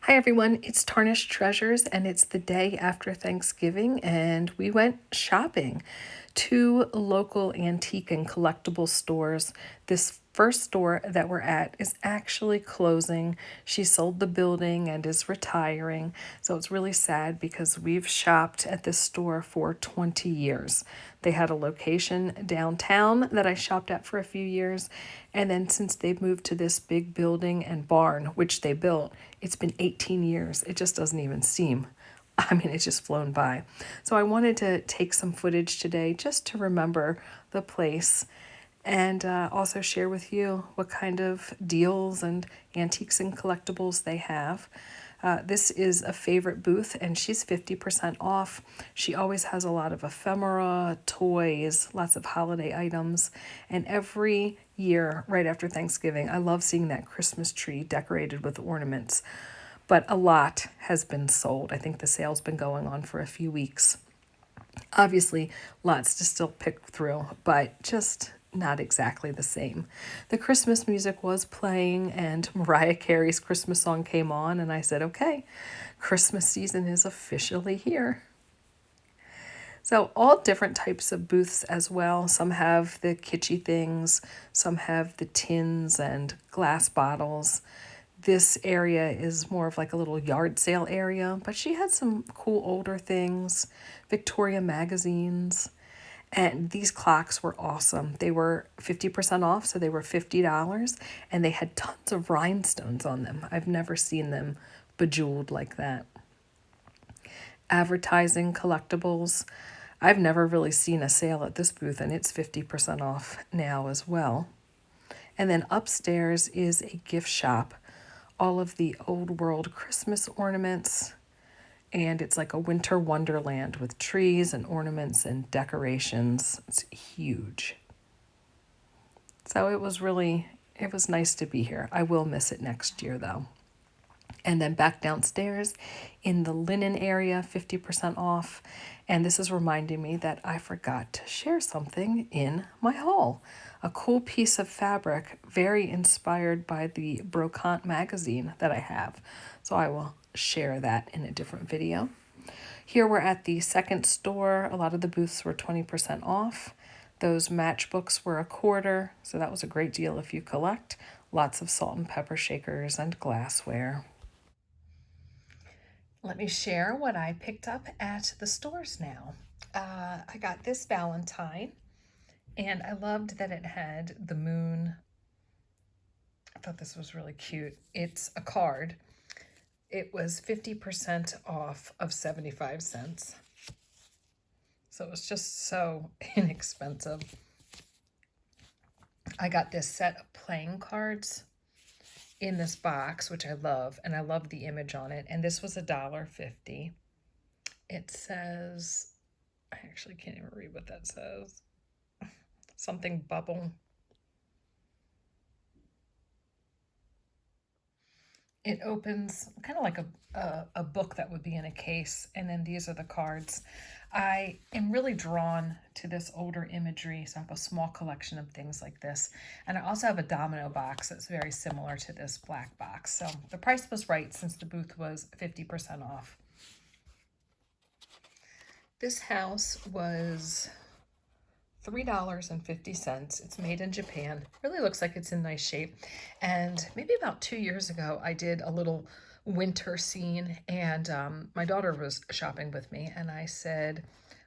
Hi everyone, it's Tarnished Treasures and it's the day after Thanksgiving and we went shopping to local antique and collectible stores. This first store that we're at is actually closing. She sold the building and is retiring. So it's really sad because we've shopped at this store for 20 years. They had a location downtown that I shopped at for a few years. And then since they've moved to this big building and barn, which they built, it's been 18 years. It just doesn't even seem. I mean, it's just flown by. So I wanted to take some footage today just to remember the place and also share with you what kind of deals and antiques and collectibles they have. This is a favorite booth and she's 50% off. She always has a lot of ephemera, toys, lots of holiday items. And every year, right after Thanksgiving, I love seeing that Christmas tree decorated with ornaments. But a lot has been sold. I think the sale's been going on for a few weeks. Obviously, lots to still pick through, but just not exactly the same. The Christmas music was playing, and Mariah Carey's Christmas song came on, and I said, okay, Christmas season is officially here. So, all different types of booths as well. Some have the kitschy things, some have the tins and glass bottles. This area is more of like a little yard sale area, but she had some cool older things, Victoria magazines, and these clocks were awesome. They were 50% off, so they were $50, and they had tons of rhinestones on them. I've never seen them bejeweled like that. Advertising collectibles. I've never really seen a sale at this booth, and it's 50% off now as well. And then upstairs is a gift shop. All of the old world Christmas ornaments, and it's like a winter wonderland with trees and ornaments and decorations. It's huge. So it was nice to be here. I will miss it next year though. And then back downstairs in the linen area, 50% off. And this is reminding me that I forgot to share something in my haul. A cool piece of fabric, very inspired by the Brocante magazine that I have. So I will share that in a different video. Here we're at the second store. A lot of the booths were 20% off. Those matchbooks were a quarter, so that was a great deal if you collect. Lots of salt and pepper shakers and glassware. Let me share what I picked up at the stores now. I got this Valentine, and I loved that it had the moon. I thought this was really cute. It's a card. It was 50% off of 75 cents. So it was just so inexpensive. I got this set of playing cards in this box, which I love, and I love the image on it. And this was $1.50. It says, I actually can't even read what that says. Something bubble. It opens kind of like a book that would be in a case, and then these are the cards. I am really drawn to this older imagery, so I have a small collection of things like this. And I also have a domino box that's very similar to this black box. So the price was right since the booth was 50% off. This house was $3.50. It's made in Japan. Really looks like it's in nice shape. And maybe about 2 years ago, I did a little winter scene, and my daughter was shopping with me, and I said,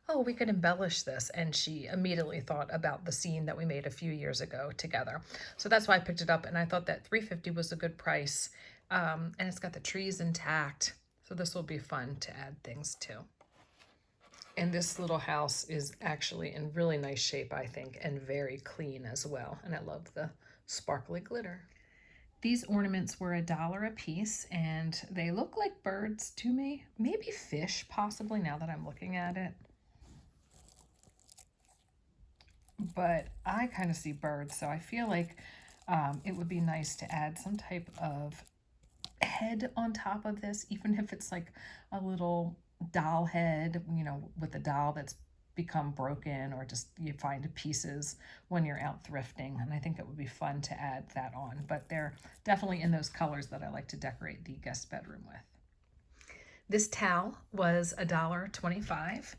oh, we could embellish this. And she immediately thought about the scene that we made a few years ago together. So that's why I picked it up, and I thought that $3.50 was a good price. And it's got the trees intact. So this will be fun to add things to. And this little house is actually in really nice shape, I think, and very clean as well. And I love the sparkly glitter. These ornaments were $1 a piece, and they look like birds to me. Maybe fish, possibly, now that I'm looking at it. But I kind of see birds, so I feel like it would be nice to add some type of head on top of this, even if it's like a little doll head, with a doll that's become broken or just you find pieces when you're out thrifting. And I think it would be fun to add that on. But they're definitely in those colors that I like to decorate the guest bedroom with. This towel was $1.25,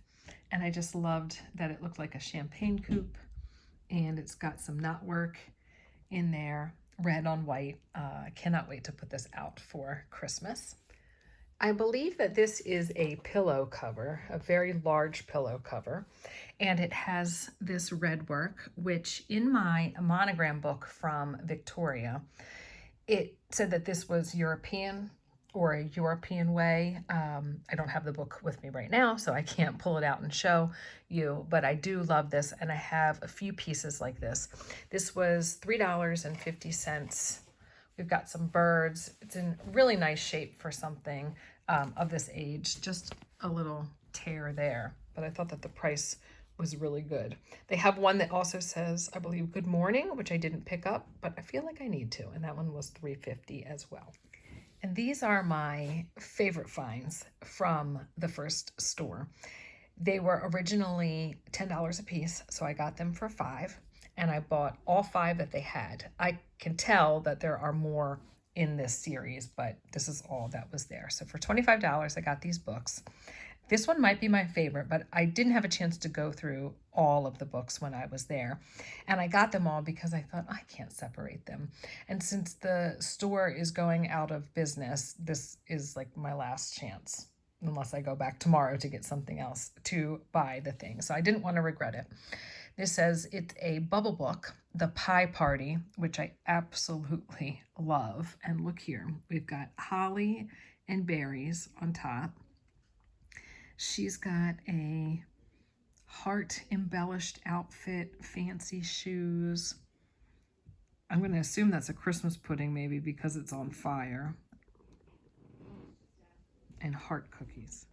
and I just loved that it looked like a champagne coupe, and it's got some knotwork in there, red on white. I cannot wait to put this out for Christmas. I believe that this is a pillow cover, a very large pillow cover, and it has this red work, which in my monogram book from Victoria, it said that this was European or a European way. I don't have the book with me right now, so I can't pull it out and show you, but I do love this, and I have a few pieces like this. This was $3.50. We've got some birds. It's in really nice shape for something of this age. Just a little tear there, but I thought that the price was really good. They have one that also says, I believe, good morning, which I didn't pick up, but I feel like I need to, and that one was $3.50 as well. And these are my favorite finds from the first store. They were originally $10 a piece, so I got them for $5, and I bought all 5 that they had. I can tell that there are more in this series, but this is all that was there. So for $25, I got these books. This one might be my favorite, but I didn't have a chance to go through all of the books when I was there. And I got them all because I thought, I can't separate them. And since the store is going out of business, this is like my last chance, unless I go back tomorrow to get something else to buy the thing. So I didn't want to regret it. This says it's a bubble book, The Pie Party, which I absolutely love. And look here, we've got holly and berries on top. She's got a heart embellished outfit, fancy shoes. I'm going to assume that's a Christmas pudding maybe because it's on fire. And heart cookies.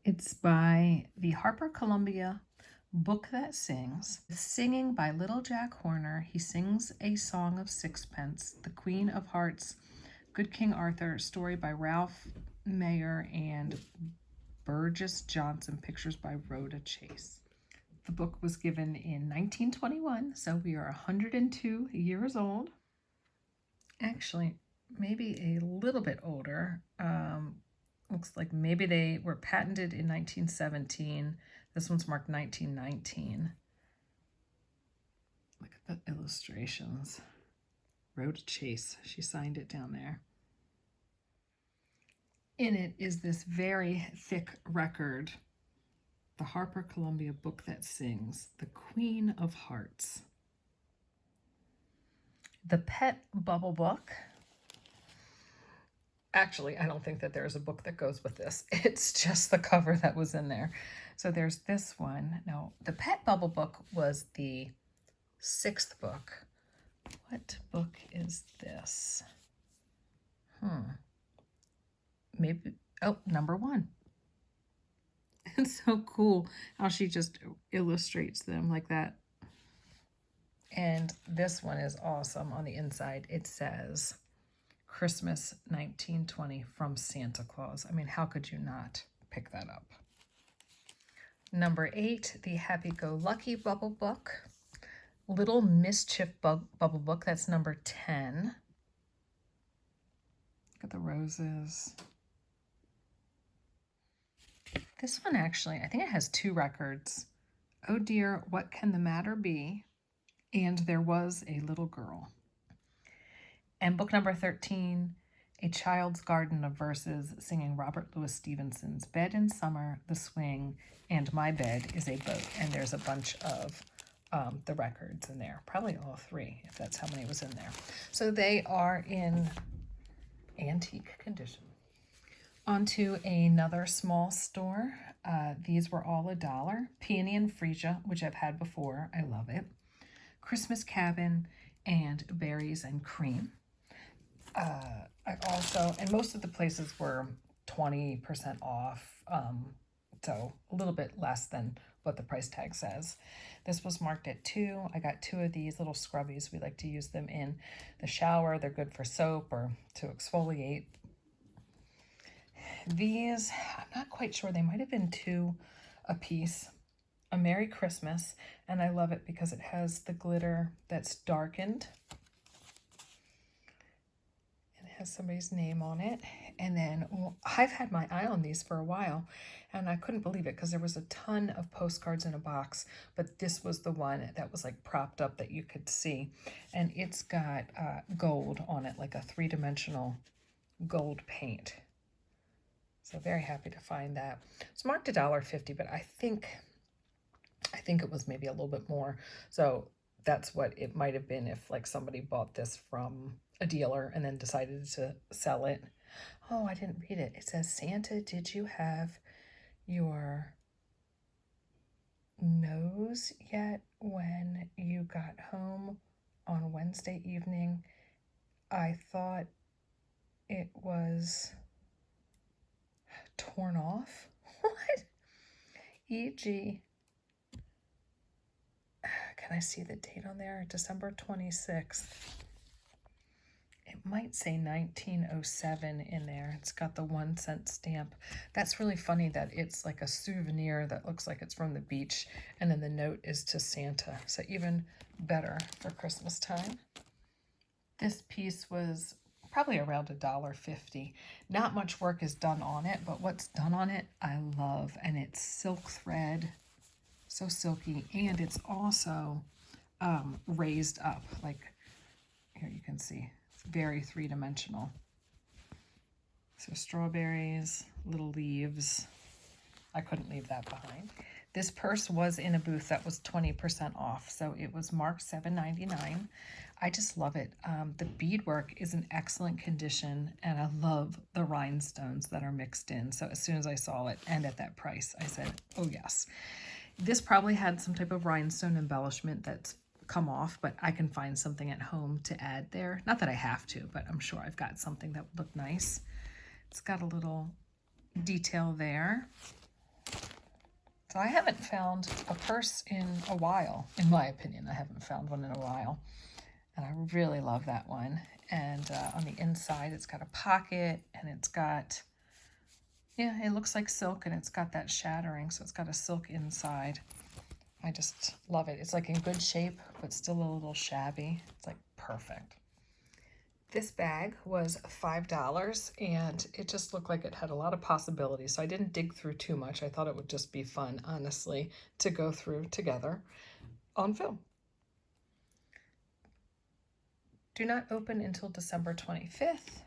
It's by the Harper Columbia Book That Sings. Singing by Little Jack Horner. He sings a song of sixpence. The Queen of Hearts. Good King Arthur. Story by Ralph Mayer and Burgess Johnson. Pictures by Rhoda Chase. The book was given in 1921, so we are 102 years old. Actually, maybe a little bit older. Looks like maybe they were patented in 1917. This one's marked 1919. Look at the illustrations. Rhoda Chase, she signed it down there. In it is this very thick record, the Harper Columbia Book That Sings, The Queen of Hearts. The Pet Bubble Book. Actually, I don't think that there's a book that goes with this. It's just the cover that was in there. So there's this one. No, the Pet Bubble Book was the 6th book. What book is this? Maybe, oh, number 1. It's so cool how she just illustrates them like that. And this one is awesome. On the inside, it says Christmas 1920 from Santa Claus. I mean, how could you not pick that up? Number 8, the Happy-Go-Lucky Bubble Book. Little Mischief Bubble Book. That's number 10. Look at the roses. This one actually, I think it has 2 records. Oh Dear, What Can the Matter Be? And There Was a Little Girl. And book number 13, A Child's Garden of Verses, singing Robert Louis Stevenson's Bed in Summer, The Swing, and My Bed is a Boat. And there's a bunch of the records in there, probably all 3, if that's how many was in there. So they are in antique condition. On to another small store. These were all $1. Peony and Freesia, which I've had before. I love it. Christmas Cabin and Berries and Cream. I also, and most of the places were 20% off, so a little bit less than what the price tag says. This was marked at $2. I got 2 of these little scrubbies. We like to use them in the shower. They're good for soap or to exfoliate. These, I'm not quite sure. They might have been $2 a piece. a Merry Christmas, and I love it because it has the glitter that's darkened. It has somebody's name on it. And then I've had my eye on these for a while, and I couldn't believe it because there was a ton of postcards in a box, but this was the one that was like propped up that you could see. And it's got gold on it, like a three-dimensional gold paint. So very happy to find that. It's marked $1.50, but I think it was maybe a little bit more. So that's what it might have been if like somebody bought this from a dealer and then decided to sell it. Oh, I didn't read it. It says, Santa, did you have your nose yet when you got home on Wednesday evening? I thought it was torn off. What? E.g. Can I see the date on there? December 26th. It might say 1907 in there. It's got the 1 cent stamp. That's really funny that it's like a souvenir that looks like it's from the beach, and then the note is to Santa. So even better for Christmas time. This piece was probably around $1.50. Not much work is done on it, but what's done on it I love, and it's silk thread, so silky, and it's also raised up. Like here you can see, it's very three-dimensional. So strawberries, little leaves. I couldn't leave that behind. This purse was in a booth that was 20% off, so it was marked $7.99. I just love it. The beadwork is in excellent condition, and I love the rhinestones that are mixed in. So as soon as I saw it and at that price, I said, oh yes. This probably had some type of rhinestone embellishment that's come off, but I can find something at home to add there. Not that I have to, but I'm sure I've got something that would look nice. It's got a little detail there. So I haven't found a purse in a while. In my opinion, I haven't found one in a while. And I really love that one. And on the inside, it's got a pocket, and it's got, yeah, it looks like silk, and it's got that shattering. So it's got a silk inside. I just love it. It's like in good shape, but still a little shabby. It's like perfect. This bag was $5, and it just looked like it had a lot of possibilities. So I didn't dig through too much. I thought it would just be fun, honestly, to go through together on film. Do not open until December 25th.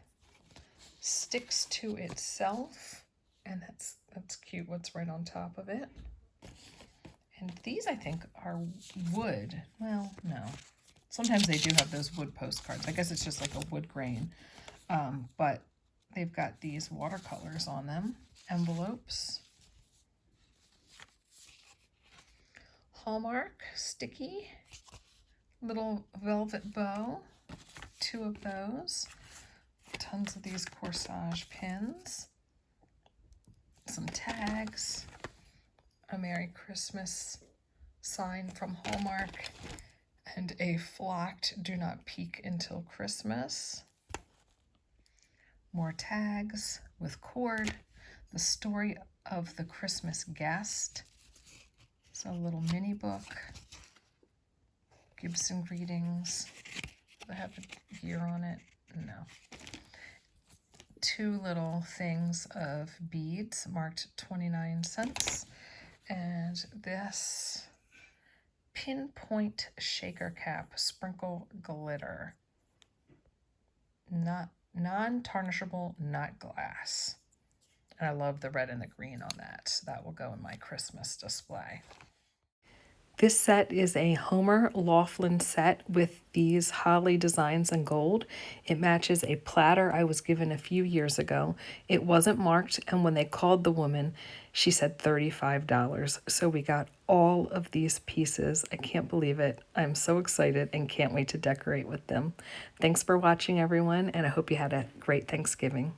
Sticks to itself, and that's cute what's right on top of it. And these, I think, are wood. Well, no. Sometimes they do have those wood postcards. I guess it's just like a wood grain. But they've got these watercolors on them. Envelopes. Hallmark, sticky. Little velvet bow. 2 of those. Tons of these corsage pins. Some tags. A Merry Christmas sign from Hallmark, and a flocked do not peek until Christmas. More tags with cord. The story of the Christmas guest. So a little mini book. Gibson greetings. Do I have a year on it? No. 2 little things of beads marked 29 cents. And this pinpoint shaker cap sprinkle glitter. Not non-tarnishable, not glass. And I love the red and the green on that. So that will go in my Christmas display. This set is a Homer Laughlin set with these holly designs in gold. It matches a platter I was given a few years ago. It wasn't marked, and when they called the woman, she said $35. So we got all of these pieces. I can't believe it. I'm so excited and can't wait to decorate with them. Thanks for watching, everyone, and I hope you had a great Thanksgiving.